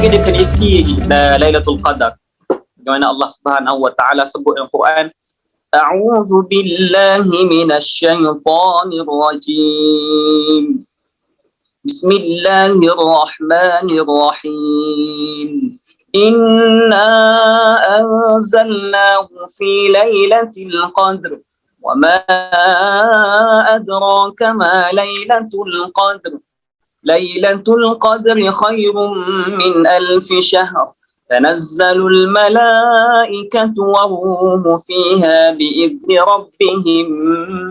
lagi definisi Lailatul Qadar. Bagaimana Allah Subhanahu wa taala sebut dalam Quran, A'udzu billahi minasyaitonir rajim. Bismillahirrahmanirrahim. Inna anzalnahu fi lailatul qadr. Wa ma adraka ma lailatul qadr. Lailatul qadri khairum min alfi syahr. تنزل الملائكة والروح فيها بإذن ربهم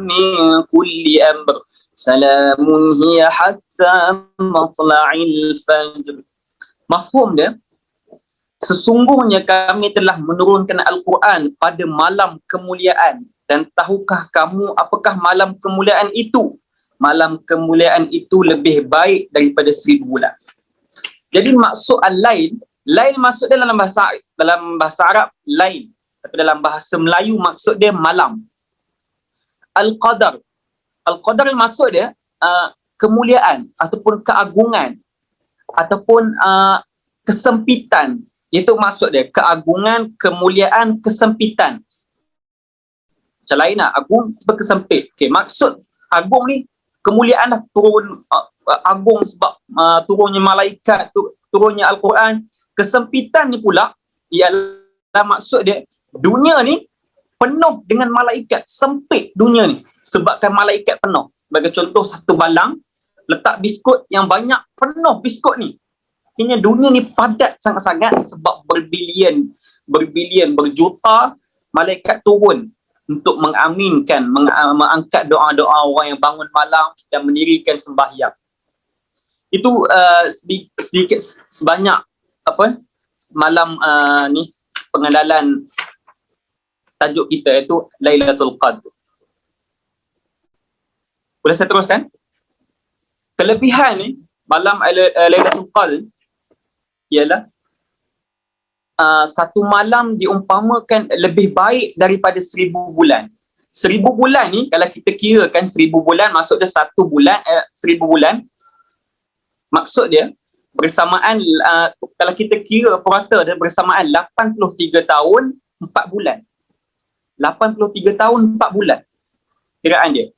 من كل أمر سلام هي حتى مطلع الفجر. Mafhum dia? Sesungguhnya kami telah menurunkan Al-Quran pada malam kemuliaan. Dan tahukah kamu apakah malam kemuliaan itu? Malam kemuliaan itu lebih baik daripada 1000 bulan. Jadi maksud al-lail, lail maksud dia dalam bahasa Arab lail, tapi dalam bahasa Melayu maksud dia malam. Al-Qadar maksud dia kemuliaan ataupun keagungan ataupun kesempitan. Itu maksud dia, keagungan, kemuliaan, kesempitan. Macam lain lah, agung berkesempit. Okay, maksud agung ni kemuliaan lah, turun agung sebab turunnya malaikat, turunnya Al-Quran. Kesempitan ni pula ialah maksud dia dunia ni penuh dengan malaikat, sempit dunia ni sebabkan malaikat penuh. Sebagai contoh, satu balang letak biskut yang banyak, penuh biskut ni. Akhirnya dunia ni padat sangat-sangat sebab berbilion, berjuta malaikat turun untuk mengaminkan, mengangkat doa-doa orang yang bangun malam dan mendirikan sembahyang. Itu sedikit sebanyak malam ni pengenalan tajuk kita, iaitu Lailatul Qadr. Boleh saya teruskan? Kelebihan ni malam Lailatul Qadr ialah satu malam diumpamakan lebih baik daripada 1000 bulan. 1000 bulan ni kalau kita kirakan 1000 bulan, maksud dia 1 bulan 1000 bulan. Maksud dia bersamaan, kalau kita kira purata dia bersamaan 83 tahun 4 bulan. 83 tahun 4 bulan kiraan dia,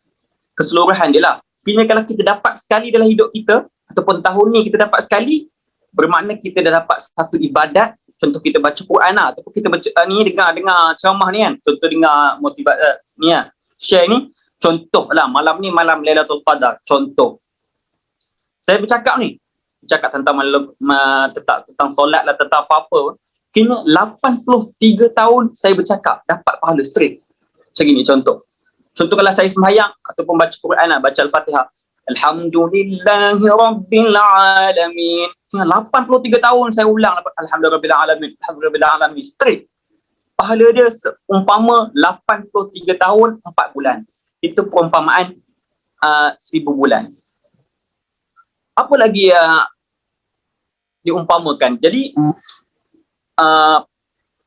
keseluruhan dia lah. Kira kalau kita dapat sekali dalam hidup kita ataupun tahun ni kita dapat sekali, bermakna kita dah dapat satu ibadat. Contoh kita baca Quran lah, ataupun kita baca dengar ceramah ni kan, contoh dengar motivasi ni lah, share ni, contoh lah malam ni malam Lailatul Qadar. Contoh saya bercakap tentang tentang solat lah, tentang apa-apa. Kena 83 tahun saya bercakap, dapat pahala straight. Macam gini contoh. Contoh kalau saya sembahyang ataupun baca Quran lah, baca Al-Fatihah. Alhamdulillahi Rabbil Alamin. 83 tahun saya ulang Alhamdulillah Alamin, Alhamdulillah Alamin. Straight. Pahala dia seumpama 83 tahun 4 bulan. Itu perumpamaan 1000 bulan. Apa lagi diumpamakan? Jadi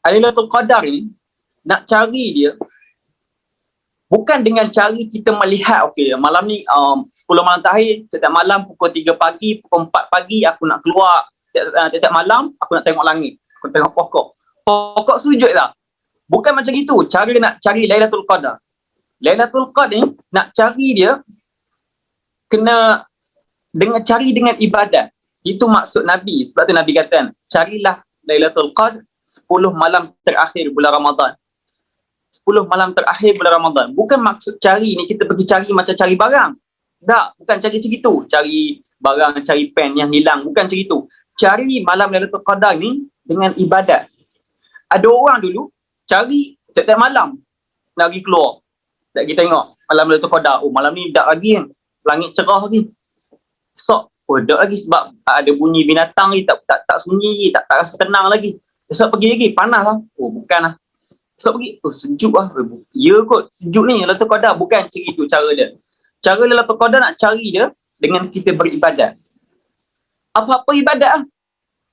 Lailatul Qadar ni nak cari dia bukan dengan cari kita melihat okey malam ni 10 malam terakhir, setiap malam pukul 3 pagi, pukul 4 pagi aku nak keluar, setiap malam aku nak tengok langit, aku tengok pokok sujud lah. Bukan macam itu cara nak cari Lailatul Qadar. Lailatul Qadar ni nak cari dia kena cari dengan ibadat. Itu maksud Nabi. Sebab tu Nabi kata, carilah Lailatul Qadar 10 malam terakhir bulan Ramadan. 10 malam terakhir bulan Ramadan. Bukan maksud cari ni kita pergi cari macam cari barang. Tak, bukan cari macam itu. Cari barang, cari pen yang hilang. Bukan macam itu. Cari malam Lailatul Qadar ni dengan ibadat. Ada orang dulu cari setiap malam nak pergi keluar. Tak pergi tengok malam Lailatul Qadar. Oh malam ni dak lagi kan. Langit cerah lagi. Esok, dak lagi sebab ada bunyi binatang ni, tak sunyi, tak rasa tenang lagi. Esok pergi lagi, panas lah. Oh bukan lah. Esok pergi, oh sejuk lah. Ya kot, sejuk ni Lailatul Qadar. Bukan macam itu cara dia. Cara Lailatul Qadar nak cari dia dengan kita beribadat. Apa-apa ibadat lah.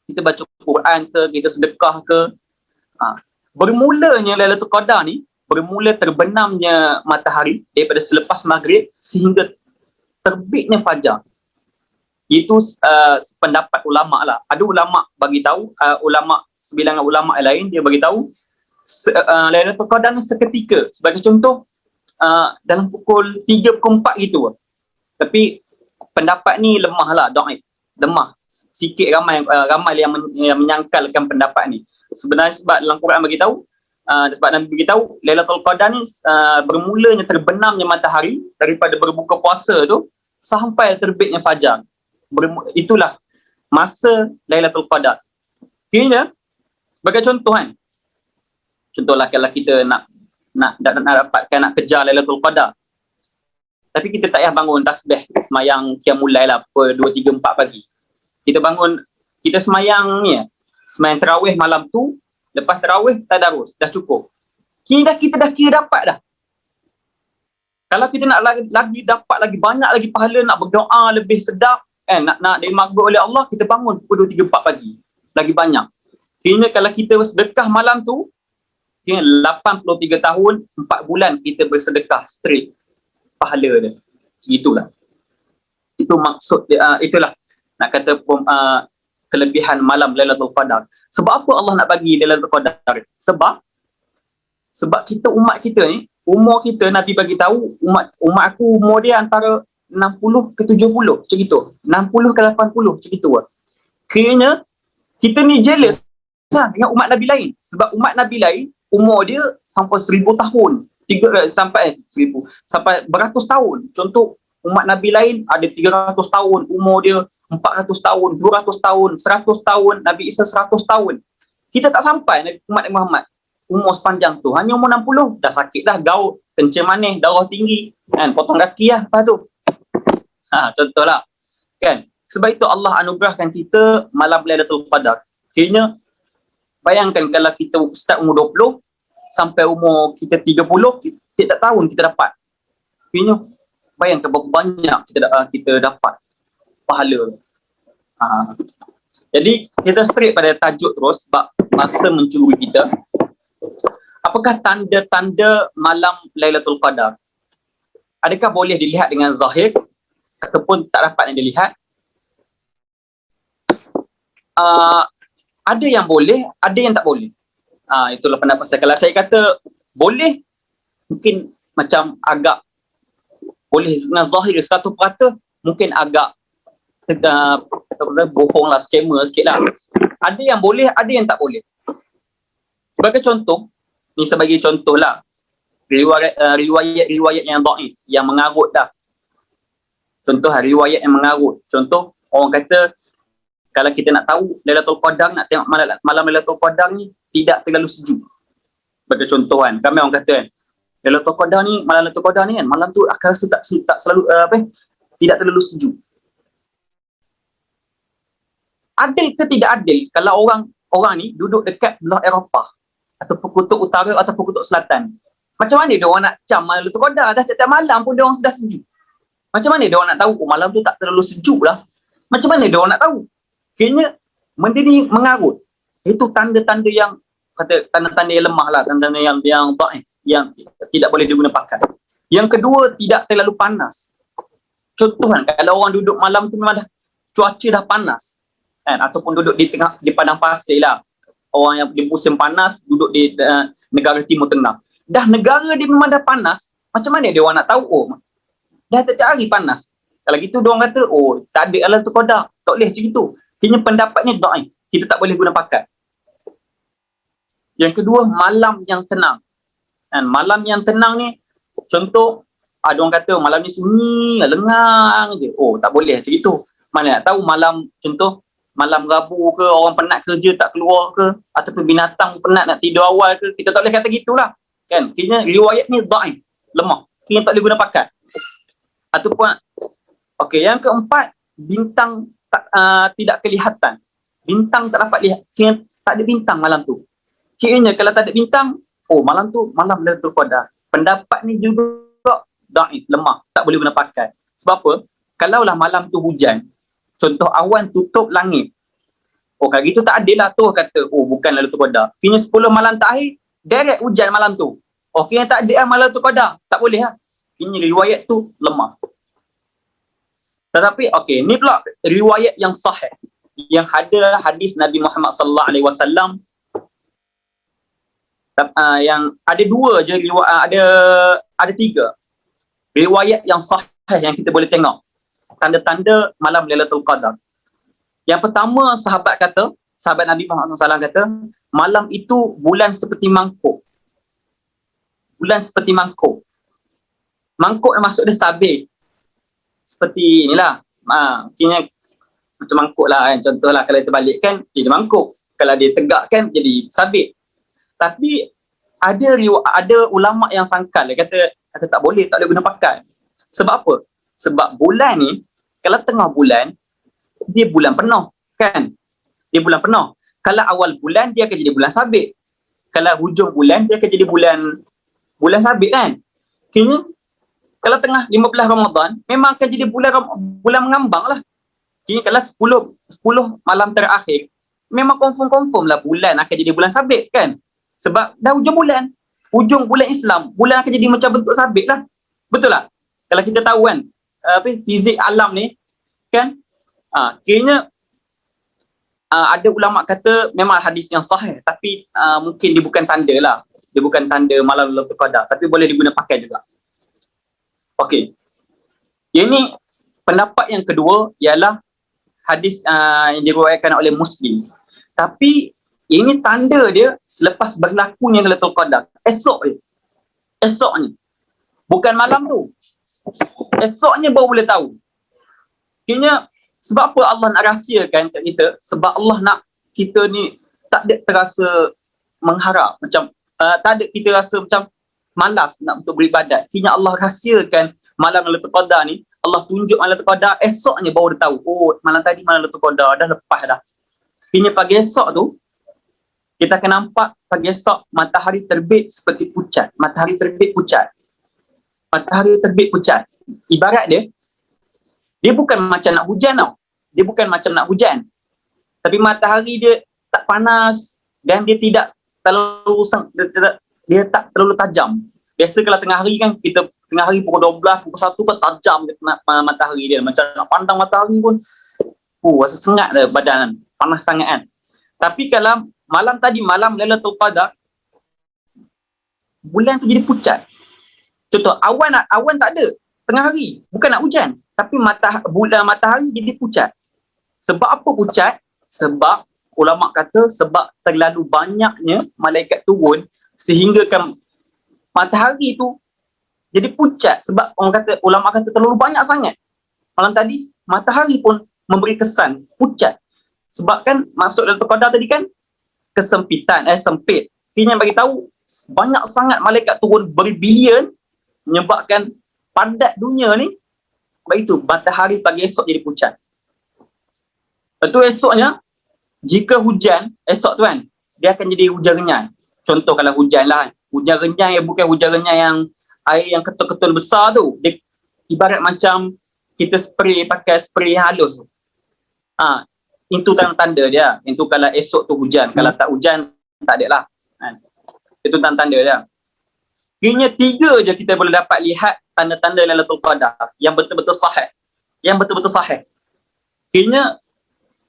Kita baca Quran ke, kita sedekah ke. Bermulanya Lailatul Qadar ni, bermula terbenamnya matahari daripada selepas maghrib sehingga terbitnya fajar. Itu pendapat ulama lah. Ada ulama bagi tahu, sebilangan ulama lain dia bagi tahu Lailatul Qadar seketika. Sebagai contoh, dalam pukul 3 pukul 4 gitu. Tapi pendapat ni lemah lah, dhaif. Lemah. Sikit ramai yang menyangkalkan pendapat ni. Sebenarnya sebab dalam Quran bagi tahu, sebab Nabi beritahu Lailatul Qadar ni bermulanya terbenamnya matahari daripada berbuka puasa tu sampai terbitnya fajar. Itulah masa Lailatul Qadar. Kira sebagai contoh kan. Contohlah kalau kita nak dapatkan, nak kejar Lailatul Qadar. Tapi kita tak payah bangun tasbih semayang qiyamul lail lah pukul 2, 3, 4 pagi. Kita bangun, kita semayang ni, semayang tarawih malam tu, lepas tarawih tadarus, dah cukup. Kita dah kira dapat dah. Kalau kita nak lagi dapat lagi banyak lagi pahala, nak berdoa lebih sedap, nak dimakbul oleh Allah, kita bangun pukul 2, 3, 4 pagi. Lagi banyak. Kira kalau kita bersedekah malam tu, kira 83 tahun, 4 bulan kita bersedekah straight. Pahala dia. Itulah. Itu maksud dia, itulah nak kata kelebihan malam Lailatul Qadar. Sebab apa Allah nak bagi Lailatul Qadar? Sebab kita, umat kita ni, umur kita Nabi bagi tahu, umat aku umur dia antara 60 ke 70 macam gitu. 60 ke 80 macam gitu. Kiranya kita ni jealous dengan umat Nabi lain. Sebab umat Nabi lain umur dia sampai 1000 tahun. Sampai beratus tahun. Contoh umat Nabi lain ada 300 tahun umur dia, 400 tahun, 200 tahun, 100 tahun, Nabi Isa 100 tahun. Kita tak sampai umat Nabi Muhammad umur sepanjang tu. Hanya umur 60 dah sakit dah, gaul, kencing manis, darah tinggi, kan, potong kaki lah lepas tu. Contohlah. Kan? Sebab itu Allah anugerahkan kita malam Lailatul Qadar. Kiranya bayangkan kalau kita start umur 20 sampai umur kita 30, kita tak tahun kita dapat. Kiranya bayangkan berapa banyak kita dapat pahala. Jadi kita straight pada tajuk terus sebab masa mencuri kita. Apakah tanda-tanda malam Lailatul Qadar? Adakah boleh dilihat dengan zahir ataupun tak dapat dilihat? Ada yang boleh, ada yang tak boleh. Itulah pendapat saya. Kalau saya kata boleh, mungkin macam agak boleh dengan zahir 100%, mungkin agak bohong lah, scammer sikit lah. Ada yang boleh, ada yang tak boleh. Sebagai contoh, ni sebagai contoh lah, riwayat yang dhaif, yang mengarut dah. Contoh riwayat yang mengarut. Contoh, orang kata kalau kita nak tahu Lailatul Qadar, nak tengok malam Lailatul Qadar ni tidak terlalu sejuk. Sebagai contoh kan, ramai orang kata kan, Lailatul Qadar ni, malam Lailatul Qadar ni kan, malam tu akan rasa tak selalu tidak terlalu sejuk. Adil ke tidak adil kalau orang ni duduk dekat belah Eropah ataupun kutub utara ataupun kutub selatan? Macam mana dia orang nak cam malam Lailatul Qadar? Dah tiap malam pun dia orang sudah sejuk. Macam mana dia orang nak tahu malam tu tak terlalu sejuk lah? Macam mana dia orang nak tahu? Kayaknya benda ni mengarut. Itu tanda-tanda yang kata tanda-tanda yang lemah lah, tanda-tanda yang dhaif, yang tidak boleh digunakan pakai. Yang kedua, tidak terlalu panas. Contoh kan, kalau orang duduk malam tu memang dah cuaca dah panas kan, ataupun duduk di padang pasir lah, orang yang di musim panas duduk di negara Timur Tengah, dah negara dia memang dah panas, macam mana dia orang nak tahu dah tiap hari panas? Kalau gitu dia orang kata tak ada Lailatul Qadar, tak boleh macam gitu. Kini pendapatnya dhaif, kita tak boleh guna pakai. Yang kedua, malam yang tenang. Dan malam yang tenang ni, contoh ada orang kata malam ni sunyi, lengang je. Tak boleh macam itu. Mana nak tahu malam, contoh malam Rabu ke, orang penat kerja tak keluar ke, ataupun binatang penat nak tidur awal ke, kita tak boleh kata gitulah. Kan? Kira riwayat ni dhaif, lemah. Kira tak boleh guna pakai. Ataupun yang keempat, bintang tidak kelihatan. Bintang tak dapat lihat. Kira tak ada bintang malam tu. Kiranya kalau tak ada bintang, malam tu malam Lailatul Qadar. Pendapat ni juga dhaif, lemah, tak boleh guna pakai. Sebab apa? Kalaulah malam tu hujan, contoh awan tutup langit, kalau gitu tak adil lah tu kata bukan Lailatul Qadar. Kini 10 malam terakhir direct hujan malam tu. Kini tak ada malam Lailatul Qadar, tak boleh lah. Kini riwayat tu lemah. Tetapi okey, ni pula riwayat yang sahih yang ada hadis Nabi Muhammad sallallahu alaihi wasallam, yang ada dua je ada tiga riwayat yang sahih yang kita boleh tengok tanda-tanda malam Lailatul Qadar. Yang pertama, sahabat Nabi Muhammad SAW kata, malam itu bulan seperti mangkuk. Bulan seperti mangkuk. Mangkuk yang maksud dia sabit. Seperti inilah. Maksudnya macam mangkuk lah kan. Contohlah kalau kita balikkan, jadi mangkuk. Kalau dia tegakkan, jadi sabit. Tapi ada ulama yang sangkal. Dia kata tak boleh guna pakai. Sebab apa? Sebab bulan ni, kalau tengah bulan, dia bulan penuh. Kan? Dia bulan penuh. Kalau awal bulan, dia akan jadi bulan sabit. Kalau hujung bulan, dia akan jadi bulan sabit kan? Kini kalau tengah 15 Ramadan, memang akan jadi bulan mengambang lah. Kini kalau 10 malam terakhir, memang confirm lah bulan akan jadi bulan sabit kan? Sebab dah hujung bulan Islam, bulan akan jadi macam bentuk sabit lah. Betul tak? Kalau kita tahu kan, fizik alam ni, kan? Kiranya ada ulama kata memang hadis yang sahih, tapi mungkin dia bukan tanda lah. Dia bukan tanda malam Lailatul Qadar, tapi boleh diguna pakai juga. Okey. Ini pendapat yang kedua ialah hadis yang diriwayatkan oleh Muslim. Tapi ini tanda dia selepas berlakunya Lailatul Qadar. Esoknya. Bukan malam tu. Esoknya baru boleh tahu. Kira sebab apa Allah nak rahsiakan kat kita? Sebab Allah nak kita ni tak ada terasa mengharap. Macam tak ada kita rasa macam malas nak untuk beribadat. Kira Allah rahsiakan malam Lailatul Qadar ni. Allah tunjuk malam Lailatul Qadar, esoknya baru dia tahu. Oh, malam tadi malam Lailatul Qadar dah lepas dah. Kira pagi esok tu, kita akan nampak pagi esok matahari terbit seperti pucat. Matahari terbit pucat. Ibarat dia bukan macam nak hujan tau. Dia bukan macam nak hujan. Tapi matahari dia tak panas dan dia tidak terlalu dia tak terlalu tajam. Biasa kalau tengah hari kan, kita tengah hari pukul 12, pukul 1 kan tajam dia matahari dia. Macam nak pandang matahari pun rasa sengat dah badan, panas sangat kan. Tapi kalau malam tadi, malam Lailatul Qadar, bulan tu jadi pucat. Contoh, awan tak ada tengah hari, bukan nak hujan, tapi matahari jadi pucat. Sebab apa pucat? Sebab ulama kata sebab terlalu banyaknya malaikat turun sehingga kan matahari tu jadi pucat. Sebab ulama kata terlalu banyak sangat. Malam tadi matahari pun memberi kesan pucat. Sebab kan maksud Lailatul Qadar tadi kan kesempitan, sempit. Kini bagi tahu banyak sangat malaikat turun berbilion menyebabkan padat dunia ni. Sebab itu matahari pagi esok jadi pucat. Lepas tu esoknya, jika hujan esok tu kan, dia akan jadi hujan renyai. Contoh kalau hujan lah kan, hujan renyai bukan hujan renyai yang air yang ketul-ketul besar tu. Dia ibarat macam kita pakai spray halus tu. Itu tanda-tanda dia. Itu kalau esok tu hujan. Kalau tak hujan, tak ada lah. Itu tanda-tanda dia. Kira 3 je kita boleh dapat lihat tanda-tanda Lailatul Qadar yang betul-betul sahih. Kira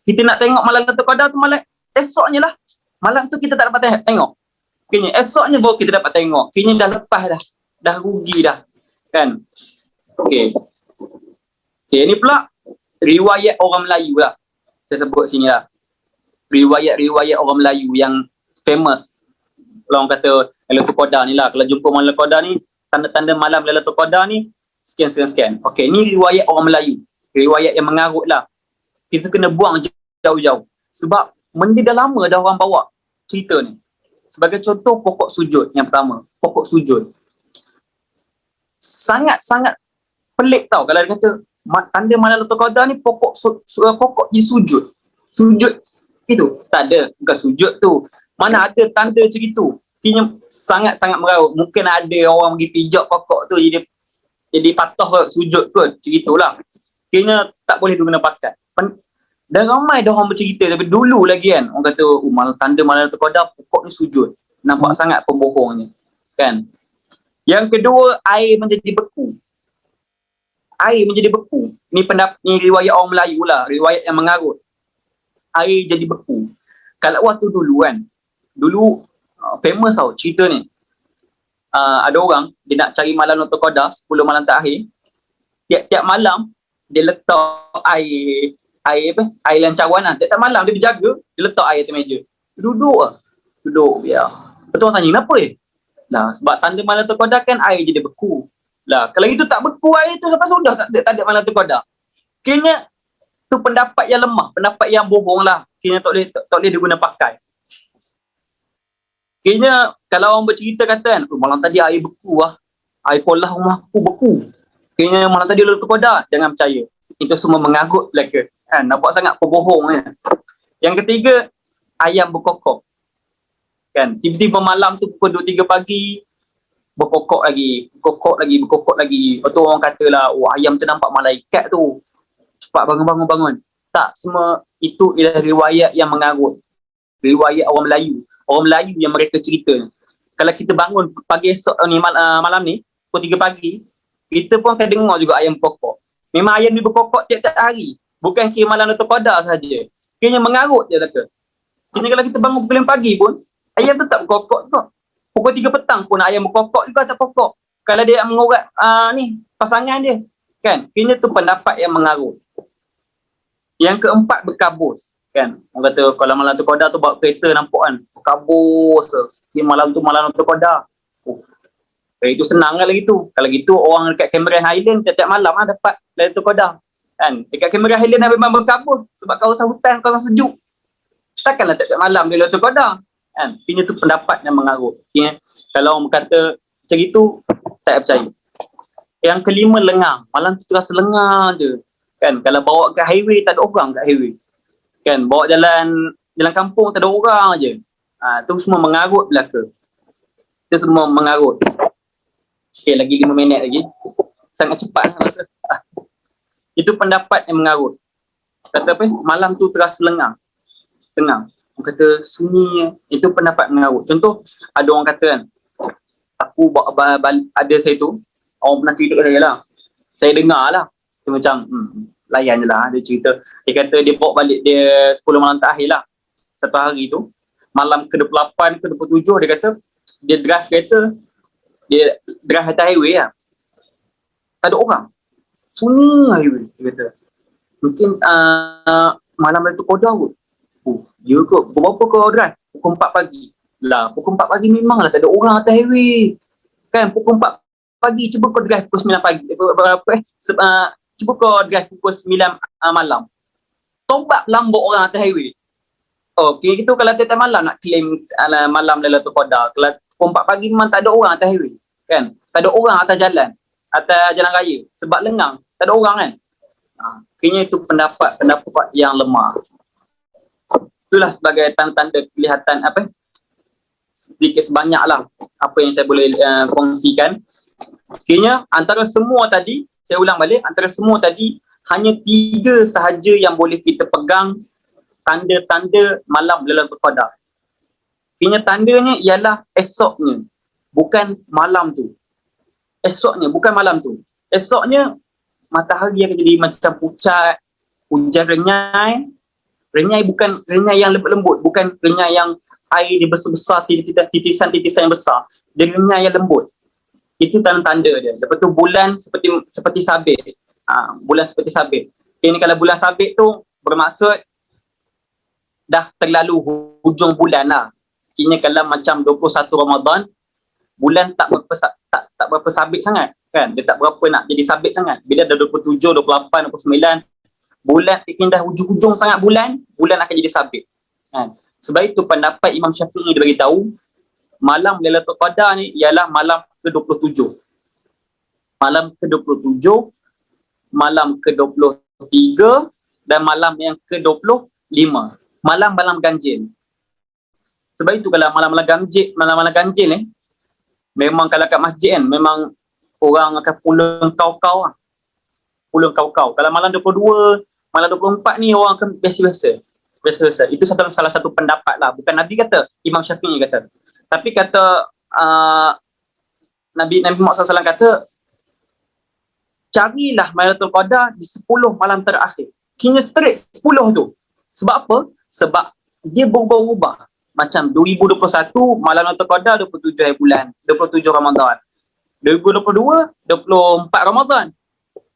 kita nak tengok malam Lailatul Qadar tu malam esoknya lah. Malam tu kita tak dapat tengok. Kira esoknya baru kita dapat tengok. Kira dah lepas dah. Dah rugi dah. Kan? Okey. Ini pula riwayat orang Melayu lah. Saya sebut sini lah. Riwayat orang Melayu yang famous. Kalau orang kata Lailatul Qadar ni lah. Kalau jumpa malam Lailatul Qadar ni, tanda-tanda malam Lailatul Qadar ni, sekian. Okey, ni riwayat orang Melayu. Riwayat yang mengarut lah. Kita kena buang jauh-jauh. Sebab benda dah lama dah orang bawa cerita ni. Sebagai contoh, pokok sujud yang pertama. Pokok sujud. Sangat-sangat pelik tau kalau dia kata tanda malam Lailatul Qadar ni pokok je sujud. Sujud itu tak ada, bukan sujud tu. Mana ada tanda macam itu. Kini sangat-sangat meraut. Mungkin ada orang pergi pijak pokok tu jadi patah sujud kot. Macam itulah. Kini tak boleh guna pakai. Dan ramai dah orang bercerita tapi dulu lagi kan orang kata tanda malam Lailatul Qadar pokok ni sujud. Nampak sangat pembohongnya. Kan? Yang kedua, air menjadi beku. ni riwayat orang Melayu lah, riwayat yang mengarut. Air jadi beku. Kalau waktu dulu kan, dulu famous tau cerita ni. Ada orang, dia nak cari malam Lailatul Qadar, 10 malam terakhir. Tiap-tiap malam, dia letak air lancaran lah. Tiap-tiap malam dia berjaga, dia letak air atas meja. Duduk lah. Duduk, ya. Betul orang tanya, kenapa Lah, sebab tanda malam Lailatul Qadar kan air jadi beku. Lah, kalau itu tak beku air tu, sampai sudah tak ada malam Lailatul Qadar. Kayaknya, tu pendapat yang lemah, pendapat yang bohong lah. Kayaknya tak boleh diguna pakai. Kayaknya, kalau orang bercerita kata kan, malam tadi air beku lah. Air kolah rumah aku beku. Kayaknya malam tadi Lailatul Qadar. Jangan percaya. Itu semua mengarut belaka. Kan? Nampak sangat pembohong kan. Yang ketiga, ayam berkokok. Kan? Tiba-tiba malam tu pukul 2-3 pagi, berkokok lagi. Lepas tu orang kata lah, ayam tu nampak malaikat tu. Cepat bangun. Tak, semua itu ialah riwayat yang mengarut. Riwayat orang Melayu. Orang Melayu yang mereka cerita. Kalau kita bangun pagi esok ni, malam ni, pukul 3 pagi, kita pun akan dengar juga ayam berkokok. Memang ayam ni berkokok tiap-tiap hari. Bukan kira malam Lailatul Qadar saja. Kiranya mengarut je kata. Kira kalau kita bangun pukul 5 pagi pun, ayam tetap berkokok juga. Pukul 3 petang pun ayam berkokok juga tak pokok. Kalau dia mengurat pasangan dia. Kan? Kiranya tu pendapat yang mengarut. Yang keempat, berkabus. Kan? Orang kata kalau malam Lailatul Qadar tu bawa kereta nampak kan. Berkabus. Kira malam tu malam Lailatul Qadar. Itu senang kan lagi tu. Kalau gitu orang dekat Cameron Highland tiap-tiap malam dapat Lailatul Qadar. Kan? Dekat Cameron Highland memang berkabus sebab kawasan hutan, kawasan sejuk. Takkanlah tiap-tiap malam dia Lailatul Qadar. Kan? Ini tu pendapat yang mengarut. Okay? Kalau orang berkata macam itu, tak percaya. Yang kelima, lengang. Malam tu terasa lengang je. Kan? Kalau bawa ke highway, tak ada orang kat highway. Kan? Bawa jalan kampung, tak ada orang je. Tu semua mengarut belaka. Itu semua mengarut. Okay, lagi 5 minit lagi. Sangat cepat masa. Itu pendapat yang mengarut. Kata apa? Malam tu terasa lengang. Tenang. Orang kata sunyi. Itu pendapat mengarut. Contoh, ada orang kata kan, aku ada saya tu, orang pernah cerita kat saya lah. Saya dengar lah. Dia macam, layan je lah. Dia cerita. Dia kata dia bawa balik dia 10 malam terakhir lah. Satu hari tu. Malam ke-28 ke-27 dia kata, dia drive kereta, dia drive atas highway lah. Tak ada orang. Sunyi highway, dia kata. Mungkin malam Lailatul Qadar kot. Dia kot. Pukul berapa kau drive? Pukul 4 pagi. Lah, pukul 4 pagi memanglah tak ada orang atas highway. Kan, pukul 4 pagi, cuba kau drive pukul 9 pagi. Cuba kau drive pukul 9 malam. Tobat lambok orang atas highway. Okay, gitu kalau tiap malam nak claim malam Lailatul Qadar. Kalau pukul 4 pagi memang tak ada orang atas highway. Kan? Tak ada orang atas jalan raya. Sebab lengang. Tak ada orang kan? Kayaknya itu pendapat yang lemah. Itulah sebagai tanda-tanda kelihatan sedikit sebanyak lah apa yang saya boleh kongsikan. Kayaknya antara semua tadi, saya ulang balik, antara semua tadi hanya 3 sahaja yang boleh kita pegang tanda-tanda malam Lailatul Qadar. Kayaknya tandanya ialah esoknya, bukan malam tu. Esoknya, bukan malam tu. Esoknya, matahari akan jadi macam pucat, hujan renyai. Renyai bukan renyai yang lembut-lembut, bukan renyai yang air dia besar-besar, titisan-titisan yang besar. Dia renyai yang lembut. Itu tanda-tanda dia. Lepas tu bulan seperti sabit. Bulan seperti sabit. Ini kalau bulan sabit tu bermaksud dah terlalu hujung bulan lah. Kini kalau macam 21 Ramadan, bulan tak berapa sabit sangat. Kan? Dia tak berapa nak jadi sabit sangat. Bila dah 27, 28, 29, bulan kini dah hujung-hujung sangat bulan akan jadi sabit. Kan? Sebab itu pendapat Imam Syafi'i dia beritahu, malam Lailatul Qadar ni ialah malam ke-27. Malam ke-27, malam ke-23 dan malam yang ke-25. Malam-malam ganjil. Sebab itu kalau malam-malam ganjil ni, memang kalau kat masjid kan, memang orang akan pulang kau-kau lah. Pulang kau-kau. Kalau malam 22, malam 24 ni orang akan biasa-biasa. Itu salah satu pendapat lah. Bukan Nabi kata, Imam Syafi'i kata. Tapi kata Nabi Muhammad SAW kata, carilah Lailatul Qadar di 10 malam terakhir. Kena straight 10 tu. Sebab apa? Sebab dia berubah-ubah. Macam 2021 malam Lailatul Qadar 27 hari bulan, 27 Ramadan. 2022 24 Ramadan.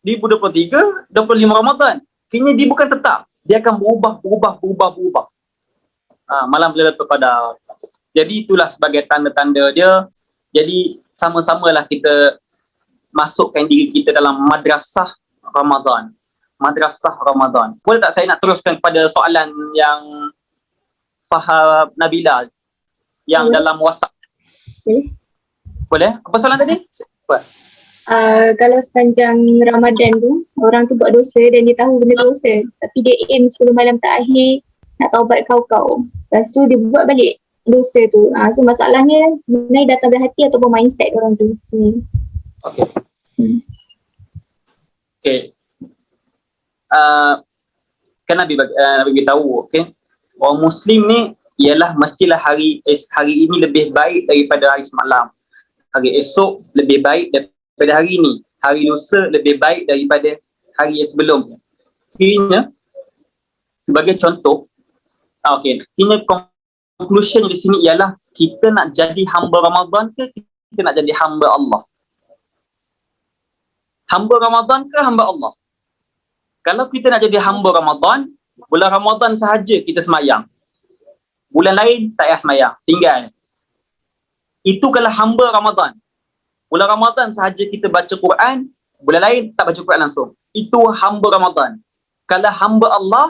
2023 25 Ramadan. Kini dia bukan tetap. Dia akan berubah. Malam Lailatul Qadar. Jadi itulah sebagai tanda-tanda dia. Jadi sama-samalah kita masukkan diri kita dalam madrasah Ramadan. Madrasah Ramadan. Boleh tak saya nak teruskan kepada soalan yang Faham Nabila yang dalam WhatsApp? Boleh? Apa soalan tadi? Apa? Kalau sepanjang Ramadan tu, orang tu buat dosa dan dia tahu benda tu dosa, tapi dia aim 10 malam terakhir nak taubat kau-kau. Lepas tu dia buat balik dosa tu. So masalahnya sebenarnya datang dari hati ataupun mindset orang tu. Okay. Okay. Kan Nabi beritahu, okay, orang Muslim ni ialah mestilah hari ini lebih baik daripada hari semalam. Hari esok lebih baik daripada hari ini. Hari lusa lebih baik daripada hari yang sebelumnya. Kiranya, sebagai contoh, kiranya conclusion di sini ialah kita nak jadi hamba Ramadan ke kita nak jadi hamba Allah? Hamba Ramadan ke hamba Allah? Kalau kita nak jadi hamba Ramadan, bulan Ramadan sahaja kita semayang. Bulan lain tak payah semayang, tinggal. Itu kalau hamba Ramadan. Bulan Ramadan sahaja kita baca Quran, bulan lain tak baca Quran langsung. Itu hamba Ramadan. Kalau hamba Allah,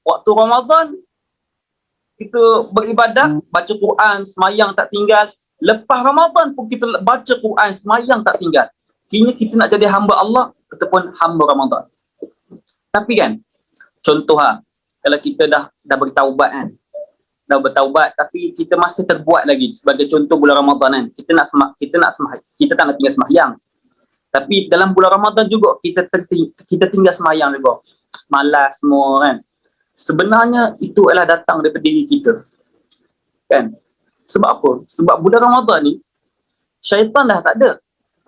waktu Ramadan kita beribadah, baca Quran, semayang tak tinggal. Lepas Ramadan pun kita baca Quran, semayang tak tinggal. Kini kita nak jadi hamba Allah ataupun hamba Ramadan. Tapi kan, contoh kalau kita dah bertaubat kan, dah bertaubat tapi kita masih terbuat lagi, sebagai contoh bulan Ramadan kan, kita tak nak tinggal semahyang, tapi dalam bulan Ramadan juga kita tinggal semahyang juga, malas semua kan. Sebenarnya itu adalah datang daripada diri kita kan. Sebab apa? Sebab bulan Ramadan ni syaitan dah tak ada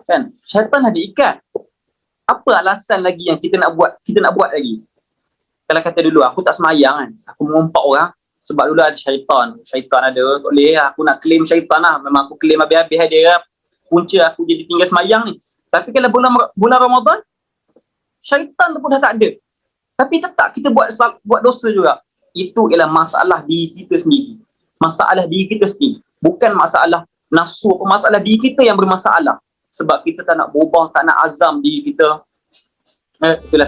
kan, syaitan dah diikat. Apa alasan lagi yang kita nak buat lagi? Kalau kata dulu aku tak semayang kan, aku mengumpat orang sebab dulu ada syaitan ada, tak boleh aku nak claim syaitan lah, memang aku claim habis-habis dia punca aku jadi tinggal semayang ni. Tapi kalau bulan Ramadan, syaitan tu pun dah tak ada, tapi tetap kita buat dosa juga. Itu ialah masalah diri kita sendiri. Masalah diri kita sendiri, bukan masalah nafsu, masalah diri kita yang bermasalah. Sebab kita tak nak berubah, tak nak azam diri kita. Itulah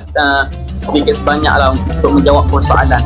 sedikit sebanyak lah untuk menjawab persoalan.